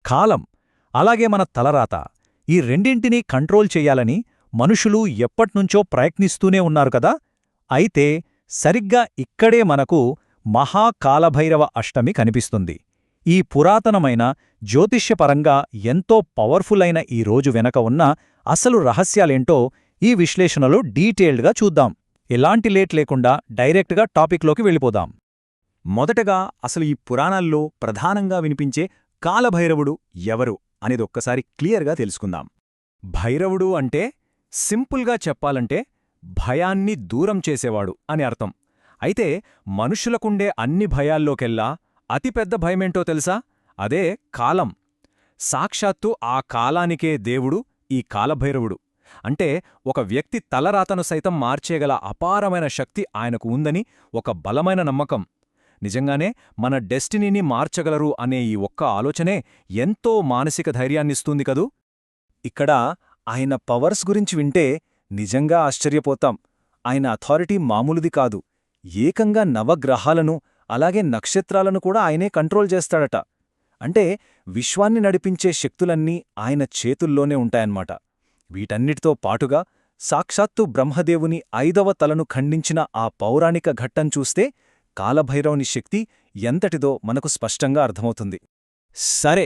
కాలం, అలాగే మన తలరాత, ఈ రెండింటినీ కంట్రోల్ చెయ్యాలని మనుషులు ఎప్పట్నుంచో ప్రయత్నిస్తూనే ఉన్నారు కదా. అయితే సరిగ్గా ఇక్కడే మనకు మహాకాలభైరవ అష్టమి కనిపిస్తుంది. ఈ పురాతనమైన, జ్యోతిష్యపరంగా ఎంతో పవర్ఫుల్ అయిన ఈ రోజు వెనక ఉన్న అసలు రహస్యాలేంటో ఈ విశ్లేషణలో డీటెయిల్డ్గా చూద్దాం. ఎలాంటి లేట్ లేకుండా డైరెక్ట్గా టాపిక్లోకి వెళ్ళిపోదాం. మొదటగా అసలు ఈ పురాణాల్లో ప్రధానంగా వినిపించే కాలభైరవుడు ఎవరు అనేది ఒక్కసారి క్లియర్గా తెలుసుకుందాం. భైరవుడు అంటే సింపుల్గా చెప్పాలంటే భయాన్ని దూరం చేసేవాడు అని అర్థం. అయితే మనుషులకుండే అన్ని భయాల్లోకెల్లా అతిపెద్ద భయమేంటో తెలుసా? అదే కాలం. సాక్షాత్తు ఆ కాలానికే దేవుడు ఈ కాలభైరవుడు. అంటే ఒక వ్యక్తి తలరాతను సైతం మార్చేగల అపారమైన శక్తి ఆయనకు ఉందని ఒక బలమైన నమ్మకం. నిజంగానే మన డెస్టినీని మార్చగలరు అనే ఈ ఒక్క ఆలోచనే ఎంతో మానసిక ధైర్యాన్నిస్తుంది కదూ. ఇక్కడ ఆయన పవర్స్ గురించి వింటే నిజంగా ఆశ్చర్యపోతాం. ఆయన అథారిటీ మామూలుది కాదు. ఏకంగా నవగ్రహాలను, అలాగే నక్షత్రాలను కూడా ఆయనే కంట్రోల్ చేస్తాడట. అంటే విశ్వాన్ని నడిపించే శక్తులన్నీ ఆయన చేతుల్లోనే ఉంటాయన్మాట. వీటన్నిటితో పాటుగా సాక్షాత్తు బ్రహ్మదేవుని 5వ తలను ఖండించిన ఆ పౌరాణిక ఘట్టం చూస్తే కాలభైరవుని శక్తి ఎంతటిదో మనకు స్పష్టంగా అర్థమవుతుంది. సరే,